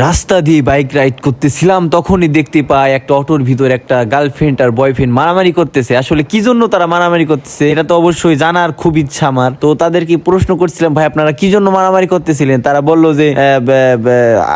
রাস্তা দিয়ে bike ride করতেছিলাম, তখনই দেখতে পাই একটা অটোর ভিতর একটা গার্লফ্রেন্ড আর বয়ফ্রেন্ড মারামারি করতেছে। আসলে কি জন্য তারা মারামারি করতেছে এটা তো অবশ্যই জানার খুব ইচ্ছা আমার। তো তাদেরকে প্রশ্ন করছিলাম, ভাই আপনারা কি জন্য মারামারি করতেছিলেন? তারা বললো যে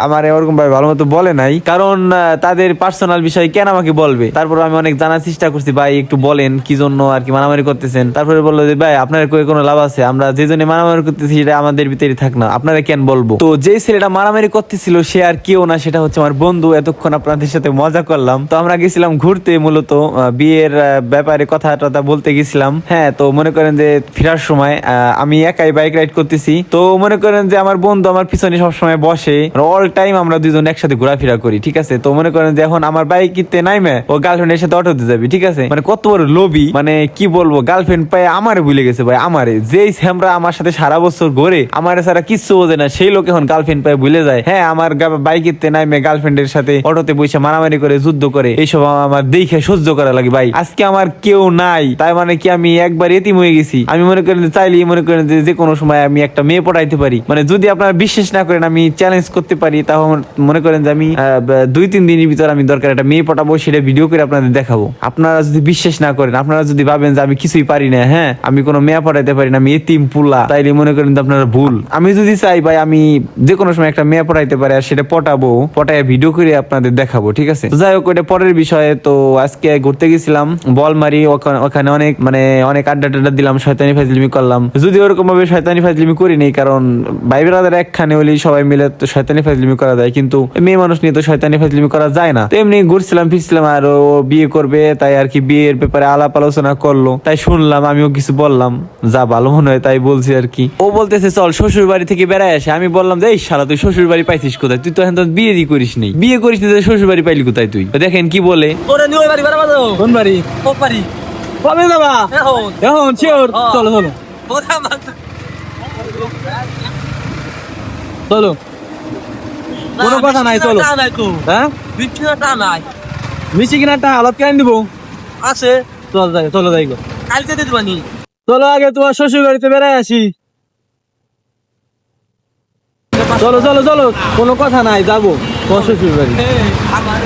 আমার এরকম ভাই ভালো মতো বলে নাই, কারণ তাদের পার্সোনাল বিষয় কেন আমাকে বলবে। তারপর আমি অনেক জানার চেষ্টা করছি, ভাই একটু বলেন কি জন্য আর কি মারামারি করতেছেন। তারপরে বললো যে ভাই আপনার কোনো লাভ আছে, আমরা যে জন্য মারামারি করতেছি সেটা আমাদের ভিতরে থাক না, আপনারা কেন বলবো। তো যে ছেলেটা মারামারি করতেছিল সে আর কেউ না, সেটা হচ্ছে আমার বন্ধু। এতক্ষণ আপনাদের সাথে মজা করলাম। তো আমরা গেছিলাম ঘুরতে, মূলত বিয়ের ব্যাপারে কথা টথা বলতে গেছিলাম। হ্যাঁ, তো মনে করেন যে ফেরার সময় আমি একাই বাইক রাইড করতেছি। তো মনে করেন যে আমার বন্ধু আমার পিছনে সবসময় বসে, অল টাইম আমরা দুজন একসাথে ঘোরাফেরা করি, ঠিক আছে। তো মনে করেন যে এখন আমার বাইক কিনতে নাইমে ও গার্লফ্রেন্ডের সাথে অটোতে যাবে, ঠিক আছে। মানে কত বড় লোভী, মানে কি বলবো, গার্লফ্রেন্ড পায়ে আমারে ভুলে গেছে ভাই। আমারে যেই স্যামরা আমার সাথে সারা বছর ঘোরে, আমার সারা কিচ্ছু বোঝে না, সেই লোক এখন গার্লফ্রেন্ড পায়ে ভুলে যায়। হ্যাঁ, আমার বাইকেতে নাইমে গার্লফ্রেন্ডের সাথে অটোতে বসে মারামারি করে যুদ্ধ করে, এইসব আমার দেখে সহ্য করা লাগে ভাই। আজকে আমার কেউ নাই, তাই মানে কি আমি একবার এতিম হয়ে গেছি। আমি মনে করেন চাইলে মনে করেন যে কোনো সময় আমি একটা মেয়ে পটাইতে পারি। মানে যদি আপনারা বিশ্বাস না করেন, আমি চ্যালেঞ্জ করতে পারি, তাহলে মনে করেন যে আমি 2-3 দিনের ভিতর আমি দরকার একটা মেয়ে পটাবো, সেটা ভিডিও করে আপনাদের দেখাবো। আপনারা যদি বিশ্বাস না করেন, আপনারা যদি ভাবেন যে আমি কিছুই পারি না, হ্যাঁ আমি কোনো মেয়ে পটাইতে পারি না, আমি এতিম পুলা, তাইলে মনে করেন যে আপনারা ভুল। আমি যদি চাই ভাই, আমি যে কোনো সময় একটা মেয়ে পটাইতে পারি, আর সেটা পটাবো, পটায় ভিডিও করে আপনাদের দেখাবো, ঠিক আছে। যাই হোক, ওটা পরের বিষয়ে। তো আজকে ঘুরতে গেছিলাম বলমারি, ওখানে অনেক আড্ডা টাড্ডা দিলাম, শয়তানি ফাজলিমি করলাম। যদি ওরকম ভাবে শয়তানি ফাজলিমি করি নেই, কারণ ভাই ব্রাদার একখানে হলেই সবাই মিলে তো শয়তানি ফাজলিমি করা যায়, কিন্তু মেয়ে মানুষ নিয়ে তো শয়তানি ফাজলিমি করা যায় না। তো এমনি ঘুরছিলাম ফিরছিলাম, আর ও বিয়ে করবে, তাই আর কি বিয়ের ব্যাপারে আলাপ আলোচনা করলো, তাই শুনলাম, আমিও কিছু বললাম, যা ভালো মনে হয় তাই বলছি আর কি। ও বলতেছে চল শ্বশুর বাড়ি থেকে বেড়ায় আসে। আমি বললাম যে এই শালা তুই শ্বশুর বাড়ি পাইছিস কোথায়? তুই তো এখন বিয়ে করিস নি, বিয়ে করিস নি, শ্বশুর বাড়ি পাইলি কোথায় তুই? দেখেন কি বলে। ওরে নিয়ে বাড়ি বেড়াবো তো। কোন বাড়ি? ও বাড়ি। কবে যাবা? এখন শিওর। চলো চলো চলো, কোনো কথা নাই, চলো। হ্যাঁ, বিচ্ছিন্নতা নাই, মিশি কিনাটা আলাপ কেন দিব আছে। চল যাই, চলো যাই গো। কালকে দিতে পারি। চলো আগে তোমার শ্বশুর বাড়িতে বেড়ায় আসি। চলো চলো চলো, কোনো কথা নাই, যাবো তোমার শ্বশুর বাড়ি। আমার